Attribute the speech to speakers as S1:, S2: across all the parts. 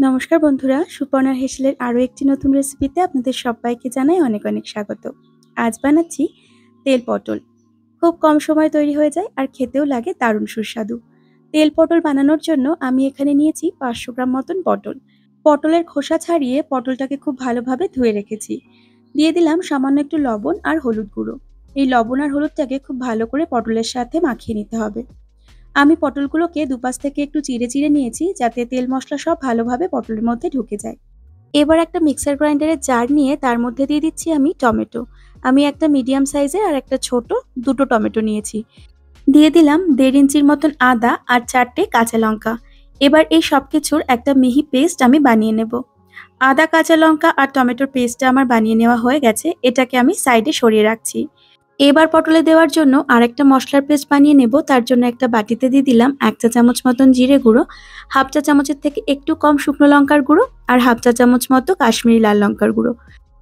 S1: নমস্কার বন্ধুরা, সুপর্ণার হেসেলের আরও একটি নতুন রেসিপিতে আপনাদের সবাইকে জানাই অনেক অনেক স্বাগত। আজ বানাচ্ছি তেল পটল। খুব কম সময়ে তৈরি হয়ে যায় আর খেতেও লাগে দারুণ সুস্বাদু। তেল পটল বানানোর জন্য আমি এখানে নিয়েছি 500 গ্রাম মতন পটল। পটলের খোসা ছাড়িয়ে পটলটাকে খুব ভালোভাবে ধুয়ে রেখেছি। দিয়ে দিলাম সামান্য একটু লবণ আর হলুদ গুঁড়ো। এই লবণ আর হলুদটাকে খুব ভালো করে পটলের সাথে মাখিয়ে নিতে হবে। আমি পটলগুলোকে দুপাশ থেকে একটু চিড়ে চিড়ে নিয়েছি যাতে তেল মশলা সব ভালোভাবে পটলের মধ্যে ঢুকে যায়। এবার একটা মিক্সার গ্রাইন্ডারের জার নিয়ে তার মধ্যে দিয়ে দিচ্ছি আমি টমেটো। আমি একটা মিডিয়াম সাইজের আর একটা ছোট দুটো টমেটো নিয়েছি। দিয়ে দিলাম 1.5 ইঞ্চির মতন আদা আর 4টে কাঁচা লঙ্কা। এবার এই সব কিছুর একটা মিহি পেস্ট আমি বানিয়ে নেব। আদা, কাঁচা লঙ্কা আর টমেটোর পেস্টটা আমার বানিয়ে নেওয়া হয়ে গেছে, এটাকে আমি সাইডে সরিয়ে রাখছি। এবার পটলে দেওয়ার জন্য আরেকটা মশলার পেস্ট বানিয়ে নেব। তার জন্য একটা বাটিতে দিয়ে দিলাম 1 চা চামচ মতন জিরে গুঁড়ো, হাফ চা চামচের থেকে একটু কম শুকনো লঙ্কার গুঁড়ো আর হাফ চা চামচ মতো কাশ্মীরি লাল লঙ্কার গুঁড়ো।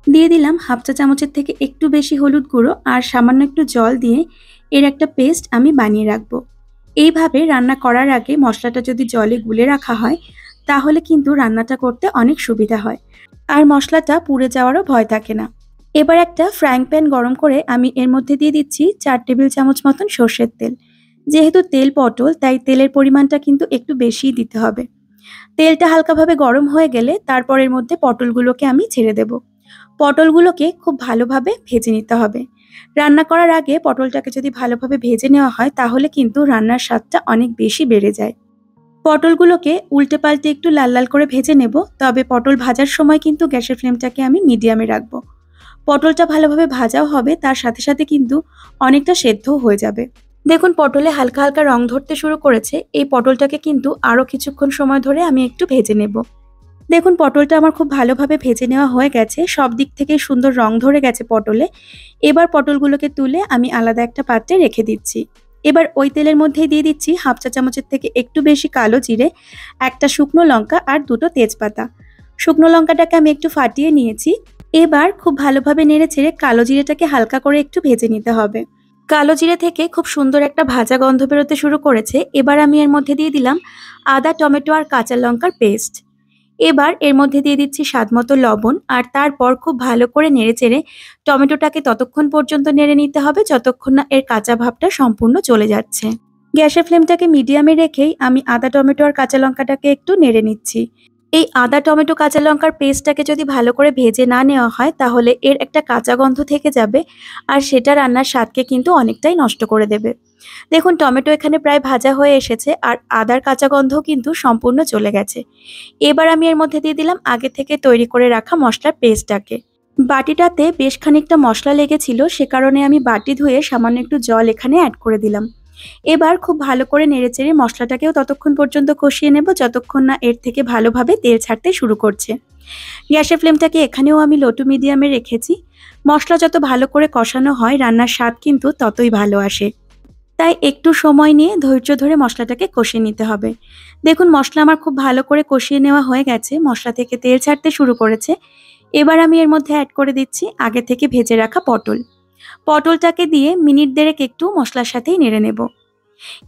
S1: দিয়ে দিলাম হাফ চা চামচের থেকে একটু বেশি হলুদ গুঁড়ো আর সামান্য একটু জল দিয়ে এর একটা পেস্ট আমি বানিয়ে রাখবো। এইভাবে রান্না করার আগে মশলাটা যদি জলে গুলে রাখা হয় তাহলে কিন্তু রান্নাটা করতে অনেক সুবিধা হয় আর মশলাটা পুড়ে যাওয়ারও ভয় থাকে না। এবার একটা ফ্রাইং প্যান গরম করে আমি এর মধ্যে দিয়ে দিচ্ছি 4 টেবিল চামচ মতন সর্ষের তেল। যেহেতু তেল পটল তাই তেলের পরিমাণটা কিন্তু একটু বেশিই দিতে হবে। তেলটা হালকাভাবে গরম হয়ে গেলে তারপর এর মধ্যে পটলগুলোকে আমি ছেড়ে দেব। পটলগুলোকে খুব ভালোভাবে ভেজে নিতে হবে। রান্না করার আগে পটলটাকে যদি ভালোভাবে ভেজে নেওয়া হয় তাহলে কিন্তু রান্নার স্বাদটা অনেক বেশি বেড়ে যায়। পটলগুলোকে উল্টে পাল্টে একটু লাল লাল করে ভেজে নেব, তবে পটল ভাজার সময় কিন্তু গ্যাসের ফ্লেমটাকে আমি মিডিয়ামে রাখবো। পটলটা ভালোভাবে ভাজাও হবে, তার সাথে সাথে কিন্তু অনেকটা সেদ্ধও হয়ে যাবে। দেখুন পটলে হালকা হালকা রং ধরতে শুরু করেছে। এই পটলটাকে কিন্তু আরও কিছুক্ষণ সময় ধরে আমি একটু ভেজে নেব। দেখুন পটলটা আমার খুব ভালোভাবে ভেজে নেওয়া হয়ে গেছে, সব দিক থেকে সুন্দর রং ধরে গেছে পটলে। এবার পটলগুলোকে তুলে আমি আলাদা একটা পাত্রে রেখে দিচ্ছি। এবার ওই তেলের মধ্যেই দিয়ে দিচ্ছি হাফ চা চামচের থেকে একটু বেশি কালো জিরে, একটা শুকনো লঙ্কা আর দুটো তেজপাতা। শুকনো লঙ্কাটাকে আমি একটু ফাটিয়ে নিয়েছি। এবার খুব ভালোভাবে নেড়েচেড়ে কালো জিরেটাকে হালকা করে একটু ভেজে নিতে হবে। কালো জিরে থেকে খুব সুন্দর একটা ভাজা গন্ধ বেরোতে শুরু করেছে। এবার আমি এর মধ্যে দিয়ে দিলাম আদা, টমেটো আর কাঁচা লঙ্কার পেস্ট। এবার এর মধ্যে দিয়ে দিচ্ছি স্বাদমতো লবণ আর তারপর খুব ভালো করে নেড়েচেড়ে টমেটোটাকে ততক্ষণ পর্যন্ত নেড়ে নিতে হবে যতক্ষণ না এর কাঁচা ভাবটা সম্পূর্ণ চলে যাচ্ছে। গ্যাসের ফ্লেমটাকে মিডিয়ামে রেখেই আমি আদা, টমেটো আর কাঁচা লঙ্কাটাকে একটু নেড়ে নিচ্ছি। এই আদা, টমেটো, কাঁচা লঙ্কার পেস্টটাকে যদি ভালো করে ভেজে না নেওয়া হয় তাহলে এর একটা কাঁচা গন্ধ থেকে যাবে আর সেটা রান্নার স্বাদকে কিন্তু অনেকটাই নষ্ট করে দেবে। দেখুন টমেটো এখানে প্রায় ভাজা হয়ে এসেছে আর আদার কাঁচা গন্ধও কিন্তু সম্পূর্ণ চলে গেছে। এবার আমি এর মধ্যে দিয়ে দিলাম আগে থেকে তৈরি করে রাখা মশলার পেস্টটাকে। বাটিটাতে বেশ খানিকটা মশলা লেগেছিল, সে কারণে আমি বাটি ধুয়ে সামান্য একটু জল এখানে অ্যাড করে দিলাম। এবার খুব ভালো করে নেড়েচেড়ে মশলাটাকেও ততক্ষণ পর্যন্ত কষিয়ে নেব যতক্ষণ না এর থেকে ভালোভাবে তেল ছাড়তে শুরু করছে। গ্যাসের ফ্লেমটাকে এখানেও আমি লো টু মিডিয়ামে রেখেছি। মশলা যত ভালো করে কষানো হয় রান্নার স্বাদ কিন্তু ততই ভালো আসে। তাই একটু সময় নিয়ে ধৈর্য ধরে মশলাটাকে কষিয়ে নিতে হবে। দেখুন মশলা আমার খুব ভালো করে কষিয়ে নেওয়া হয়ে গেছে, মশলা থেকে তেল ছাড়তে শুরু করেছে। এবার আমি এর মধ্যে অ্যাড করে দিচ্ছি আগে থেকে ভেজে রাখা পটল। পটলটাকে দিয়ে মিনিট দেড়েক একটু মশলার সাথেই নেড়ে নেব।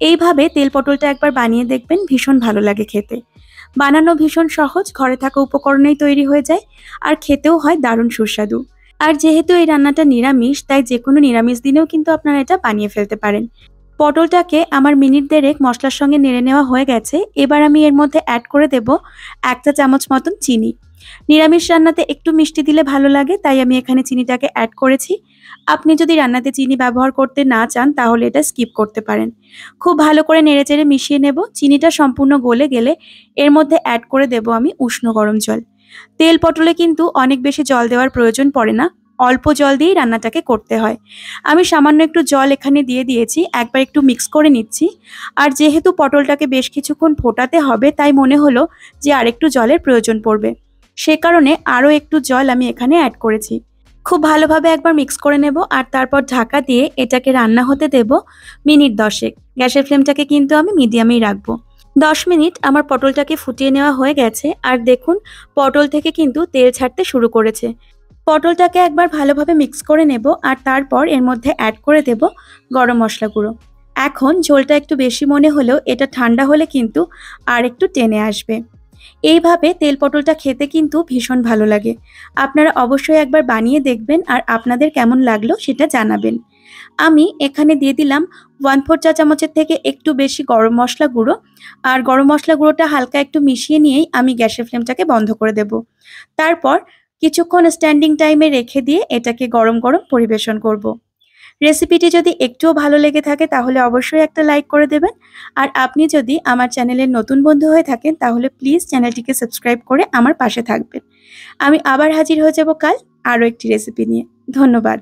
S1: এইভাবে তেল পটলটা একবার বানিয়ে দেখবেন, ভীষণ ভালো লাগে খেতে। বানানো ভীষণ সহজ, ঘরে থাকা উপকরণেই তৈরি হয়ে যায় আর খেতেও হয় দারুণ সুস্বাদু। আর যেহেতু এই রান্নাটা নিরামিষ তাই যে কোনো নিরামিষ দিনেও কিন্তু আপনারা এটা বানিয়ে ফেলতে পারেন। পটলটাকে আমার মিনিট দেড়েক মশলার সঙ্গে নেড়ে নেওয়া হয়ে গেছে। এবার আমি এর মধ্যে অ্যাড করে দেব 1 চা চামচ মতন চিনি। নিরামিষ রান্নাতে একটু মিষ্টি দিলে ভালো লাগে তাই আমি এখানে চিনিটাকে অ্যাড করেছি। আপনি যদি রান্নাতে চিনি ব্যবহার করতে না চান তাহলে এটা স্কিপ করতে পারেন। খুব ভালো করে নেড়েচেড়ে মিশিয়ে নেব। চিনিটা সম্পূর্ণ গলে গেলে এর মধ্যে অ্যাড করে দেব আমি উষ্ণ গরম জল। তেল পটলে কিন্তু অনেক বেশি জল দেওয়ার প্রয়োজন পড়ে না, অল্প জল দিয়েই রান্নাটাকে করতে হয়। আমি সামান্য একটু জল এখানে দিয়ে দিয়েছি, একবার একটু মিক্স করে নিচ্ছি। আর যেহেতু পটলটাকে বেশ কিছুক্ষণ ফোটাতে হবে তাই মনে হলো যে আরেকটু জলের প্রয়োজন পড়বে, সে কারণে আরও একটু জল আমি এখানে অ্যাড করেছি। খুব ভালোভাবে একবার মিক্স করে নেব আর তারপর ঢাকা দিয়ে এটাকে রান্না হতে দেব মিনিট 10। গ্যাসের ফ্লেমটাকে কিন্তু আমি মিডিয়ামেই রাখবো। 10 মিনিট আমার পটলটাকে ফুটিয়ে নেওয়া হয়ে গেছে আর দেখুন পটল থেকে কিন্তু তেল ছাড়তে শুরু করেছে। পটলটাকে একবার ভালোভাবে মিক্স করে নেব আর তারপর এর মধ্যে অ্যাড করে দেব গরম মশলা গুঁড়ো। এখন ঝোলটা একটু বেশি মনে হলেও এটা ঠান্ডা হলে কিন্তু আর একটু টেনে আসবে। এইভাবে তেল পটলটা খেতে কিন্তু ভীষণ ভালো লাগে। আপনারা অবশ্যই একবার বানিয়ে দেখবেন আর আপনাদের কেমন লাগলো সেটা জানাবেন। আমি এখানে দিয়ে দিলাম 1/4 চা চামচের থেকে একটু বেশি গরম মসলা গুঁড়ো। আর গরম মসলা গুঁড়োটা হালকা একটু মিশিয়ে নিয়েই আমি গ্যাসের ফ্লেমটাকে বন্ধ করে দেব। তারপর কিছুক্ষণ স্ট্যান্ডিং টাইমে রেখে দিয়ে এটাকে গরম গরম পরিবেশন করব। রেসিপিটি যদি একটুও ভালো লেগে থাকে তাহলে অবশ্যই একটা লাইক করে দেবেন। আর আপনি যদি আমার চ্যানেলের নতুন বন্ধু হয়ে থাকেন তাহলে প্লিজ চ্যানেলটিকে সাবস্ক্রাইব করে আমার পাশে থাকবেন। আমি আবার হাজির হয়ে যাব কাল আরও একটি রেসিপি নিয়ে। ধন্যবাদ।